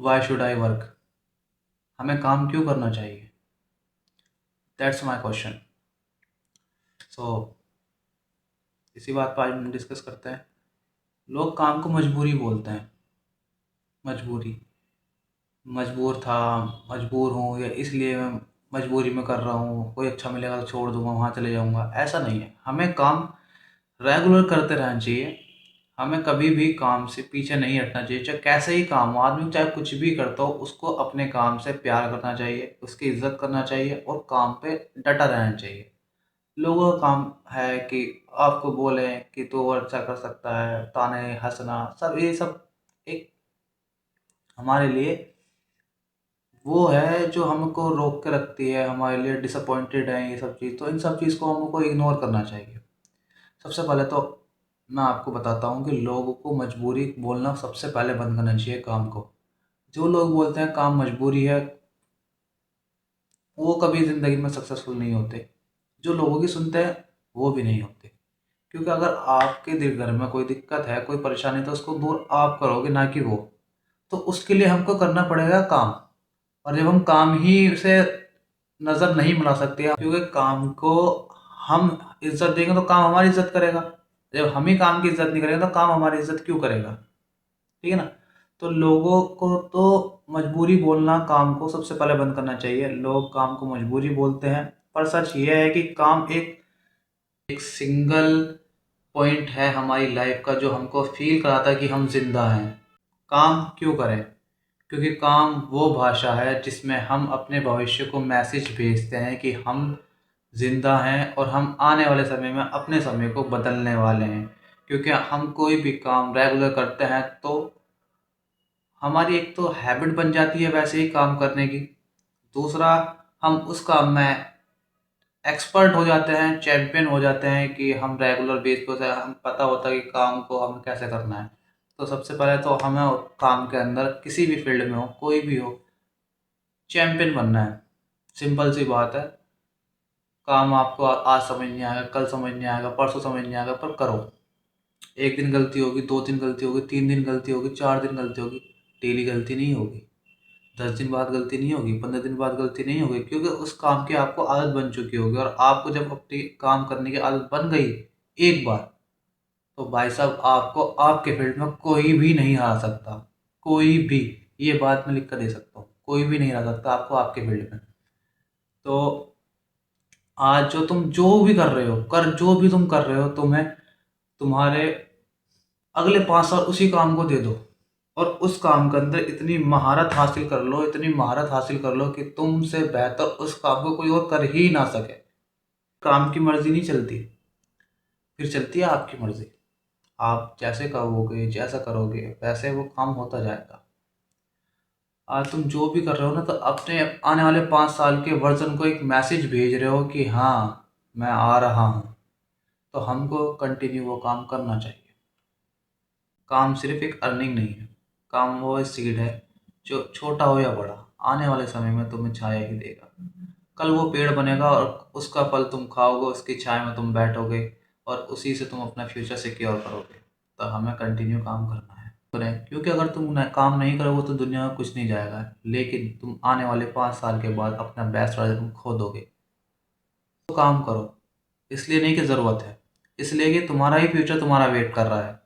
Why should I work? हमें काम क्यों करना चाहिए? That's my question. सो इसी बात पर आज हम डिस्कस करते हैं। लोग काम को मजबूरी बोलते हैं। मजबूरी, मजबूर था, मजबूर हूँ, या इसलिए मैं मजबूरी में कर रहा हूँ, कोई अच्छा मिलेगा तो छोड़ दूंगा, वहाँ चले जाऊँगा। ऐसा नहीं है, हमें काम रेगुलर करते रहना चाहिए। हमें कभी भी काम से पीछे नहीं हटना चाहिए, चाहे कैसे ही काम हो। आदमी चाहे कुछ भी करता हो, उसको अपने काम से प्यार करना चाहिए, उसकी इज्जत करना चाहिए और काम पे डटा रहना चाहिए। लोगों का काम है कि आपको बोले कि तू और अच्छा कर सकता है, ताने हंसना, सब ये सब एक हमारे लिए वो है जो हमको रोक के रखती है, हमारे लिए डिसअपॉइंटेड है ये सब चीज़। तो इन सब चीज़ को हमको इग्नोर करना चाहिए। सबसे पहले तो मैं आपको बताता हूँ कि लोगों को मजबूरी बोलना सबसे पहले बंद करना चाहिए काम को। जो लोग बोलते हैं काम मजबूरी है, वो कभी ज़िंदगी में सक्सेसफुल नहीं होते। जो लोगों की सुनते हैं वो भी नहीं होते। क्योंकि अगर आपके घर में कोई दिक्कत है, कोई परेशानी, तो उसको दूर आप करोगे, ना कि वो। तो उसके लिए हमको करना पड़ेगा काम। और जब हम काम ही से नज़र नहीं मिला सकते, क्योंकि काम को हम इज्जत देंगे तो काम हमारी इज्जत करेगा। जब हम ही काम की इज्जत नहीं करेंगे तो काम हमारी इज्जत क्यों करेगा? ठीक है ना? तो लोगों को तो मजबूरी बोलना काम को सबसे पहले बंद करना चाहिए। लोग काम को मजबूरी बोलते हैं, पर सच ये है कि काम एक सिंगल पॉइंट है हमारी लाइफ का जो हमको फील कराता है कि हम जिंदा हैं। काम क्यों करें? क्योंकि काम वो भाषा है जिसमें हम अपने भविष्य को मैसेज भेजते हैं कि हम जिंदा हैं और हम आने वाले समय में अपने समय को बदलने वाले हैं। क्योंकि हम कोई भी काम रेगुलर करते हैं तो हमारी एक तो हैबिट बन जाती है वैसे ही काम करने की। दूसरा, हम उस काम में एक्सपर्ट हो जाते हैं, चैंपियन हो जाते हैं कि हम रेगुलर बेस पे हम पता होता है कि काम को हमें कैसे करना है। तो सबसे पहले तो हमें काम के अंदर किसी भी फील्ड में हो, कोई भी हो, चैंपियन बनना है। सिंपल सी बात है। काम आपको आज समझ नहीं आएगा, कल समझ नहीं आएगा, परसों समझ नहीं आएगा, पर करो। एक दिन गलती होगी, 2 दिन गलती होगी, 3 दिन गलती होगी, 4 दिन गलती होगी, डेली गलती नहीं होगी। 10 दिन बाद गलती नहीं होगी, 15 दिन बाद गलती नहीं होगी, क्योंकि उस काम की आपको आदत बन चुकी होगी। और आपको जब अपनी काम करने की आदत बन गई एक बार, तो भाई साहब आपको आपके फील्ड में कोई भी नहीं हरा सकता। कोई भी, ये बात मैं लिख कर दे सकता हूँ, कोई भी नहीं हरा सकता आपको आपके फील्ड में। तो आज जो भी कर रहे हो, जो भी तुम कर रहे हो, तुम्हें तुम्हारे अगले 5 साल उसी काम को दे दो और उस काम के अंदर इतनी महारत हासिल कर लो, इतनी महारत हासिल कर लो कि तुमसे बेहतर उस काम को कोई और कर ही ना सके। काम की मर्जी नहीं चलती, फिर चलती है आपकी मर्जी। आप जैसे कहोगे, जैसा करोगे, वैसे वो काम होता जाएगा। आज तुम जो भी कर रहे हो ना, तो अपने आने वाले 5 साल के वर्जन को एक मैसेज भेज रहे हो कि हाँ, मैं आ रहा हूँ। तो हमको कंटिन्यू वो काम करना चाहिए। काम सिर्फ एक अर्निंग नहीं है। काम वो सीड है जो छोटा हो या बड़ा, आने वाले समय में तुम्हें छाया ही देगा। कल वो पेड़ बनेगा और उसका फल तुम खाओगे, उसकी छाया में तुम बैठोगे और उसी से तुम अपना फ्यूचर सिक्योर करोगे। तो हमें कंटिन्यू काम करना है, करें, क्योंकि अगर तुम काम नहीं करोगे तो दुनिया में कुछ नहीं जाएगा। लेकिन तुम आने वाले 5 साल के बाद अपना बेस्ट वर्जन तुम खो दोगे। तो काम करो, इसलिए नहीं कि ज़रूरत है, इसलिए कि तुम्हारा ही फ्यूचर तुम्हारा वेट कर रहा है।